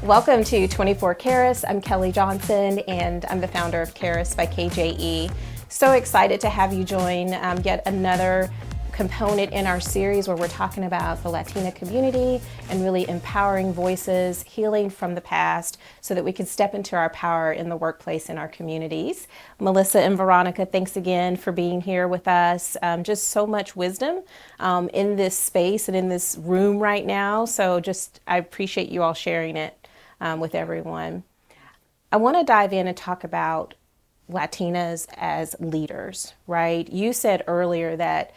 Welcome to 24 Karis. I'm Kelly Johnson, and I'm the founder of Karis by KJE. So excited to have you join yet another component in our series where we're talking about the Latina community and really empowering voices, healing from the past so that we can step into our power in the workplace in our communities. Melissa and Veronica, thanks again for being here with us. Just so much wisdom in this space and in this room right now. So I appreciate you all sharing it with everyone. I want to dive in and talk about Latinas as leaders, right? You said earlier that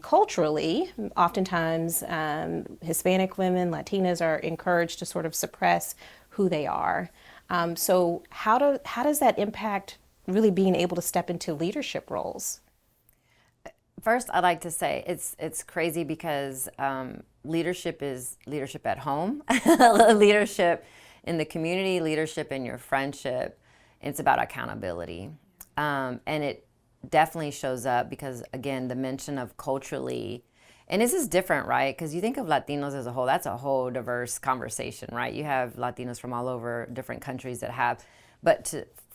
culturally, oftentimes Hispanic women, Latinas are encouraged to sort of suppress who they are. So how does that impact really being able to step into leadership roles? First, I'd like to say it's crazy because leadership is leadership at home, leadership in the community, leadership in your friendship. It's about accountability. And it definitely shows up because, again, the mention of culturally, and this is different, right? Because you think of Latinos as a whole, that's a whole diverse conversation, right? You have Latinos from all over different countries that have,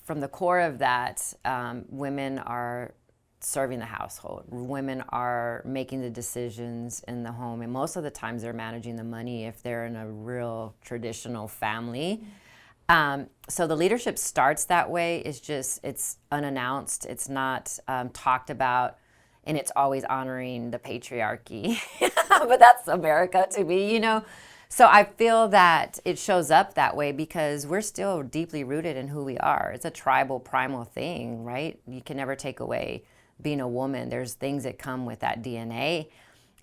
from the core of that, women are serving the household. Women are making the decisions in the home, and most of the times they're managing the money if they're in a real traditional family. So the leadership starts that way. It's unannounced. It's not talked about, and it's always honoring the patriarchy. But that's America to me, you know? So I feel that it shows up that way because we're still deeply rooted in who we are. It's a tribal, primal thing, right? You can never take away being a woman. There's things that come with that DNA.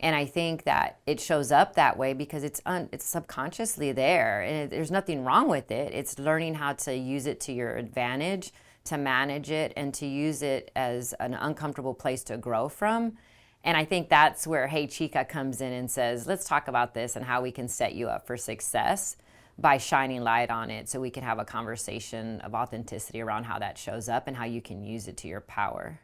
And I think that it shows up that way because it's subconsciously there, and there's nothing wrong with it. It's learning how to use it to your advantage, to manage it, and to use it as an uncomfortable place to grow from. And I think that's where Hey Chica comes in and says, let's talk about this and how we can set you up for success by shining light on it so we can have a conversation of authenticity around how that shows up and how you can use it to your power.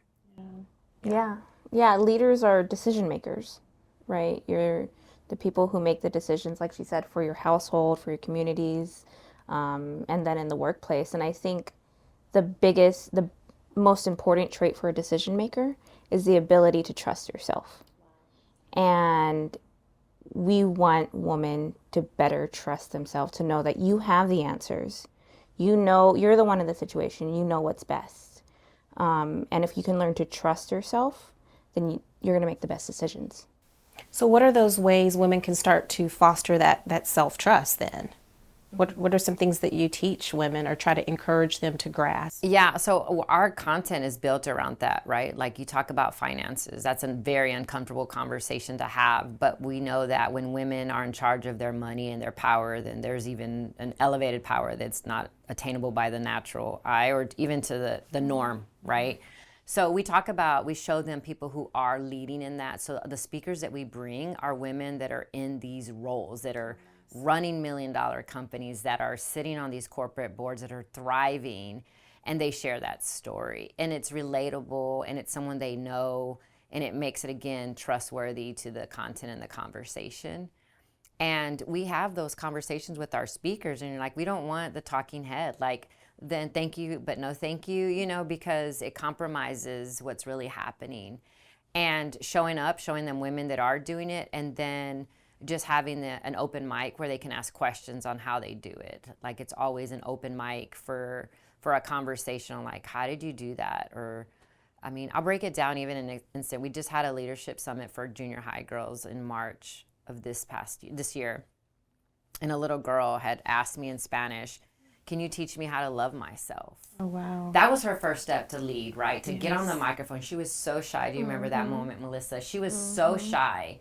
Yeah, leaders are decision makers, right? You're the people who make the decisions, like she said, for your household, for your communities, and then in the workplace. And I think the most important trait for a decision maker is the ability to trust yourself. And we want women to better trust themselves, to know that you have the answers. You know, you're the one in the situation. You know what's best. And if you can learn to trust yourself, then you're going to make the best decisions. So what are those ways women can start to foster that self-trust then? What are some things that you teach women or try to encourage them to grasp? Yeah, so our content is built around that, right? Like you talk about finances. That's a very uncomfortable conversation to have, but we know that when women are in charge of their money and their power, then there's even an elevated power that's not attainable by the natural eye or even to the norm, right? So we show them people who are leading in that. So the speakers that we bring are women that are in these roles, that are running $1 million companies, that are sitting on these corporate boards, that are thriving, and they share that story. And it's relatable, and it's someone they know, and it makes it, again, trustworthy to the content and the conversation. And we have those conversations with our speakers, and you're like, we don't want the talking head. Like, then thank you, but no thank you, you know, because it compromises what's really happening. And showing them women that are doing it, and then just having an open mic where they can ask questions on how they do it. Like it's always an open mic for a conversation on like, how did you do that? Or, I mean, I'll break it down even in an instant. We just had a leadership summit for junior high girls in March of this year. And a little girl had asked me in Spanish, can you teach me how to love myself? Oh, wow. That was her first step to lead, right? To Yes. get on the microphone. She was so shy. Do you remember that moment, Melissa? She was so shy.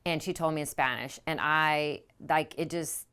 And she told me in Spanish, and it just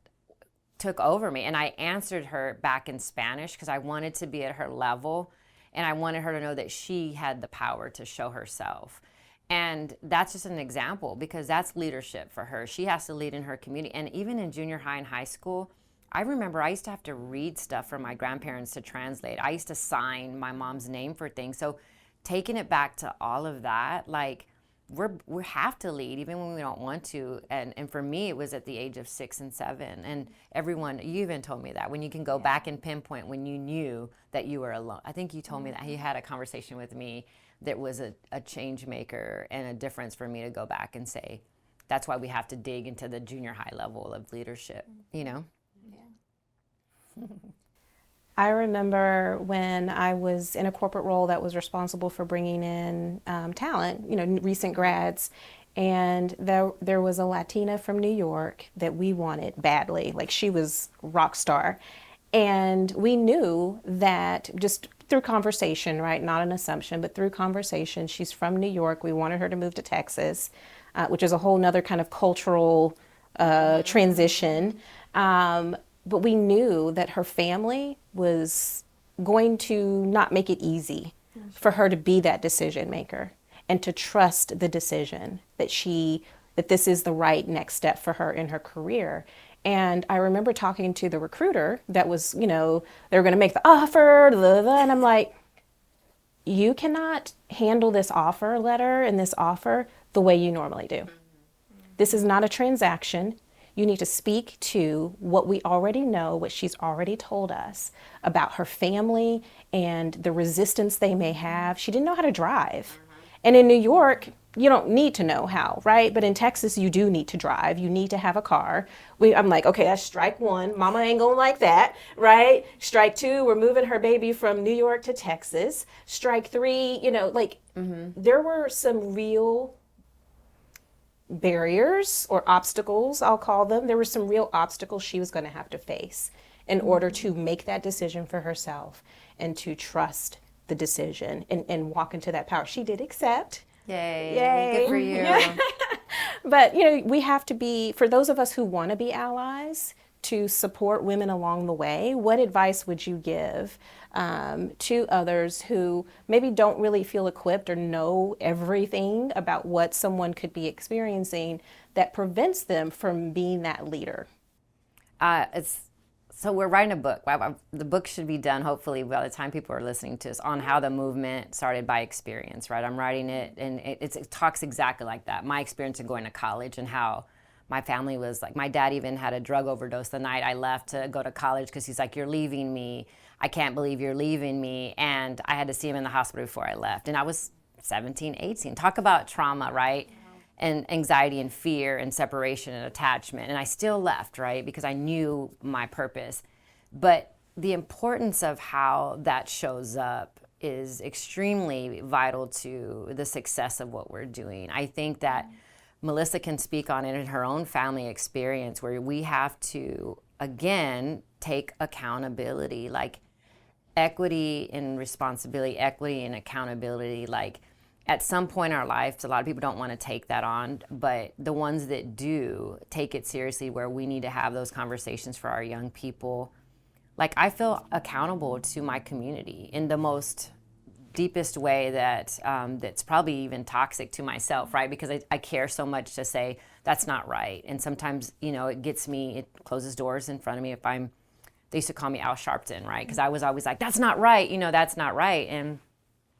took over me. And I answered her back in Spanish because I wanted to be at her level, and I wanted her to know that she had the power to show herself. And that's just an example because that's leadership for her. She has to lead in her community. And even in junior high and high school, I remember I used to have to read stuff from my grandparents to translate. I used to sign my mom's name for things. So taking it back to all of that, like, we have to lead even when we don't want to. And for me, it was at the age of 6 and 7. And everyone, you even told me that when you can go back and pinpoint when you knew that you were alone. I think you told me that you had a conversation with me that was a change maker and a difference for me to go back and say, that's why we have to dig into the junior high level of leadership, you know? Yeah. I remember when I was in a corporate role that was responsible for bringing in talent, recent grads, and there was a Latina from New York that we wanted badly. Like, she was rock star. And we knew that just through conversation, right? Not an assumption, but through conversation, she's from New York. We wanted her to move to Texas, which is a whole nother kind of cultural transition. But we knew that her family was going to not make it easy for her to be that decision maker and to trust the decision that this is the right next step for her in her career. And I remember talking to the recruiter that was, they were going to make the offer, blah, blah, and I'm like, you cannot handle this offer letter and this offer the way you normally do. This is not a transaction. You need to speak to what we already know, what she's already told us about her family and the resistance they may have. She didn't know how to drive. And in New York, you don't need to know how, right? But in Texas, you do need to drive. You need to have a car. I'm like, okay, that's strike one. Mama ain't gonna like that, right? Strike two, we're moving her baby from New York to Texas. Strike three, there were some real barriers or obstacles, I'll call them. There were some real obstacles she was going to have to face in order to make that decision for herself and to trust the decision and walk into that power. She did accept. Yay. Good for you. Yeah. But, we have to be, for those of us who want to be allies, to support women along the way, what advice would you give to others who maybe don't really feel equipped or know everything about what someone could be experiencing that prevents them from being that leader? So we're writing a book. The book should be done, hopefully, by the time people are listening to us, on how the movement started by experience, right? I'm writing it, and it talks exactly like that. My experience of going to college and how my family was like, my dad even had a drug overdose the night I left to go to college because he's like, you're leaving me. I can't believe you're leaving me. And I had to see him in the hospital before I left. And I was 17, 18. Talk about trauma, right? And anxiety and fear and separation and attachment. And I still left, right? Because I knew my purpose. But the importance of how that shows up is extremely vital to the success of what we're doing. I think that Melissa can speak on it in her own family experience, where we have to, again, take accountability, like equity and responsibility, equity and accountability. Like, at some point in our lives, a lot of people don't want to take that on, but the ones that do take it seriously, where we need to have those conversations for our young people. Like, I feel accountable to my community in the most deepest way that's probably even toxic to myself, right? Because I care so much to say that's not right. And sometimes, it closes doors in front of me they used to call me Al Sharpton, right? Because I was always like, that's not right, that's not right. And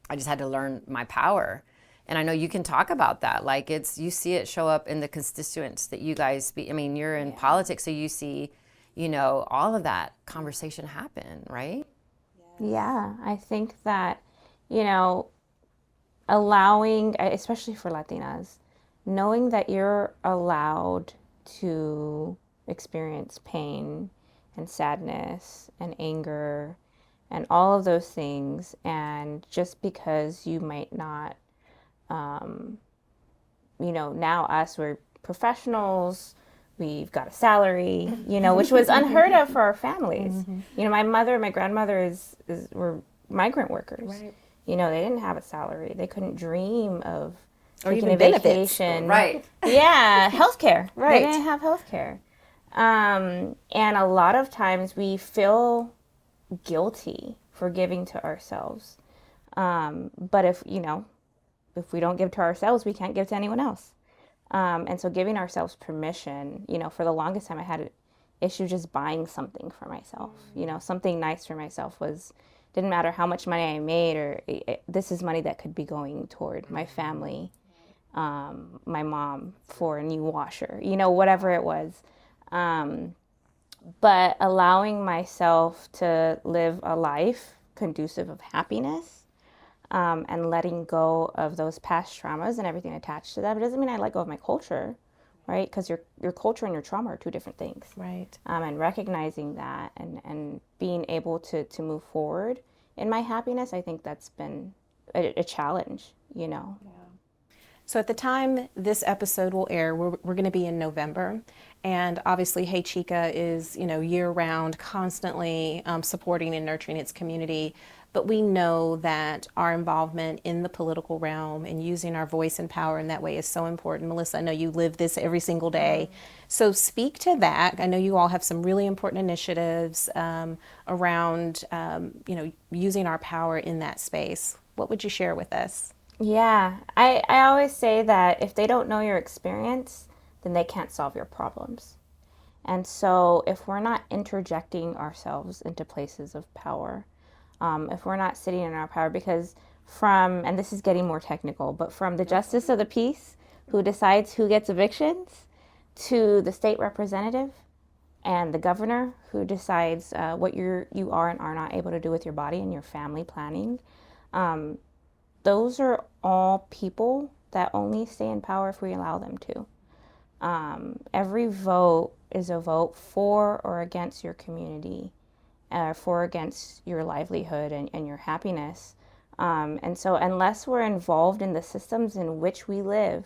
I just had to learn my power. And I know you can talk about that. Like, you see it show up in the constituents that you guys speak. I mean, you're in politics, so you see, all of that conversation happen, right? Yeah, I think that, allowing, especially for Latinas, knowing that you're allowed to experience pain and sadness and anger and all of those things, and just because you might not, now we're professionals, we've got a salary, which was unheard of for our families. Mm-hmm. My mother and my grandmother were migrant workers. Right. They didn't have a salary. They couldn't dream of taking a vacation. Right. Yeah, healthcare. Right. They didn't have healthcare. And a lot of times we feel guilty for giving to ourselves. But if we don't give to ourselves, we can't give to anyone else. And so giving ourselves permission, for the longest time I had an issue just buying something for myself. Something nice for myself didn't matter how much money I made, or this is money that could be going toward my family. my mom for a new washer, whatever it was. But allowing myself to live a life conducive of happiness, and letting go of those past traumas and everything attached to that. It doesn't mean I let go of my culture, right? Because your culture and your trauma are two different things. Right. And recognizing that and being able to move forward in my happiness, I think that's been a challenge, So at the time this episode will air, we're going to be in November. And obviously, Hey Chica is, year-round, constantly supporting and nurturing its community. But we know that our involvement in the political realm and using our voice and power in that way is so important. Melissa, I know you live this every single day. So speak to that. I know you all have some really important initiatives around, using our power in that space. What would you share with us? Yeah, I always say that if they don't know your experience, then they can't solve your problems. And so if we're not interjecting ourselves into places of power, if we're not sitting in our power, because and this is getting more technical, but from the justice of the peace who decides who gets evictions to the state representative and the governor who decides what you are and are not able to do with your body and your family planning, those are all people that only stay in power if we allow them to. Every vote is a vote for or against your community, for or against your livelihood and your happiness. And so unless we're involved in the systems in which we live,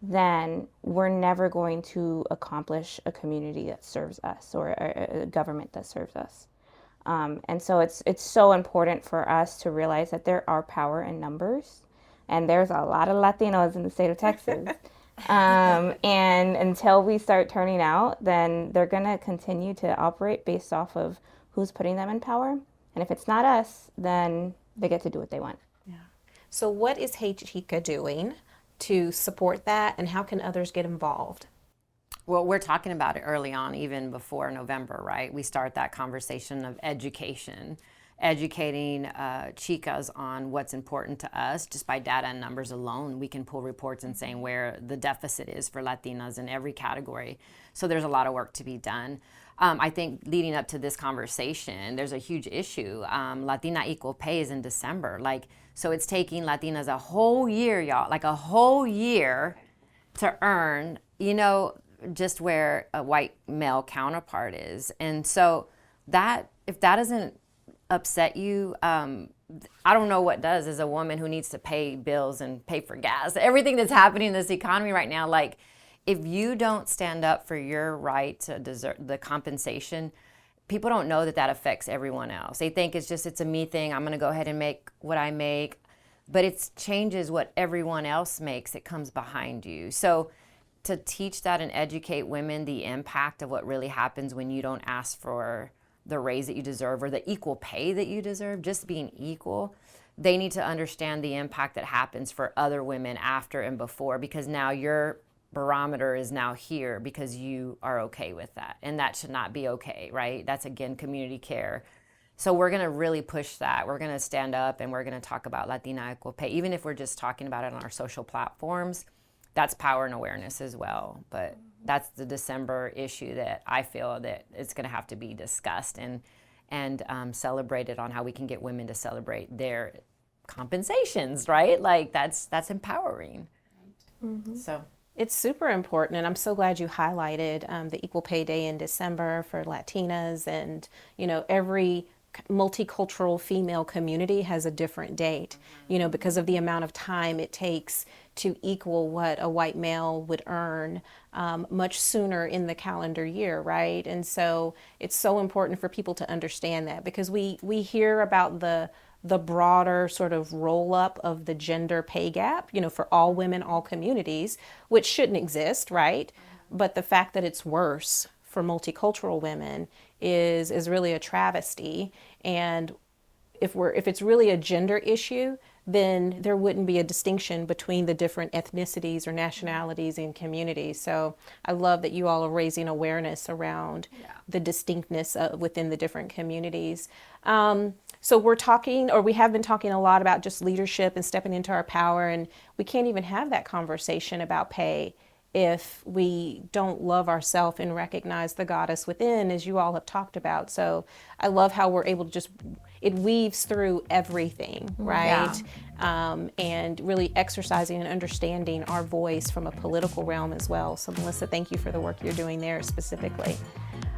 then we're never going to accomplish a community that serves us or a government that serves us. And so it's so important for us to realize that there are power in numbers, and there's a lot of Latinos in the state of Texas. And until we start turning out, then they're going to continue to operate based off of who's putting them in power. And if it's not us, then they get to do what they want. Yeah. So what is Hey Chica doing to support that, and how can others get involved? Well, we're talking about it early on, even before November, right? We start that conversation of educating chicas on what's important to us. Just by data and numbers alone, we can pull reports and saying where the deficit is for Latinas in every category. So there's a lot of work to be done. I think leading up to this conversation, there's a huge issue. Latina equal pay is in December. So it's taking Latinas a whole year, y'all, a whole year to earn, just where a white male counterpart is. And so if that doesn't upset you, I don't know what does, as a woman who needs to pay bills and pay for gas, everything that's happening in this economy right now. If you don't stand up for your right to deserve the compensation, people don't know that affects everyone else. They think it's a me thing. I'm going to go ahead and make what I make, but it changes what everyone else makes. It comes behind you. So to teach that and educate women the impact of what really happens when you don't ask for the raise that you deserve or the equal pay that you deserve, just being equal, they need to understand the impact that happens for other women after and before, because now your barometer is now here because you are okay with that. And that should not be okay, right? That's, again, community care. So we're going to really push that. We're going to stand up and we're going to talk about Latina equal pay, even if we're just talking about it on our social platforms. That's power and awareness as well. But that's the December issue that I feel that it's going to have to be discussed and celebrated on how we can get women to celebrate their compensations, right? That's empowering. Mm-hmm. So it's super important, and I'm so glad you highlighted the Equal Pay Day in December for Latinas, and every multicultural female community has a different date, because of the amount of time it takes to equal what a white male would earn much sooner in the calendar year, right? And so it's so important for people to understand that, because we hear about the broader sort of roll up of the gender pay gap, for all women, all communities, which shouldn't exist, right? But the fact that it's worse for multicultural women is really a travesty. And if it's really a gender issue, then there wouldn't be a distinction between the different ethnicities or nationalities and communities. So I love that you all are raising awareness around the distinctness within the different communities. So we're talking, or we have been talking a lot about just leadership and stepping into our power, and we can't even have that conversation about pay if we don't love ourselves and recognize the goddess within, as you all have talked about. So I love how we're able to just, it weaves through everything, right? And really exercising and understanding our voice from a political realm as well. So Melissa, thank you for the work you're doing there specifically.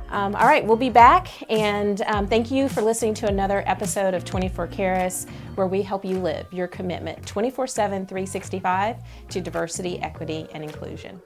All right, we'll be back, and thank you for listening to another episode of 24 Karis, where we help you live your commitment 24/7, 365 to diversity, equity, and inclusion.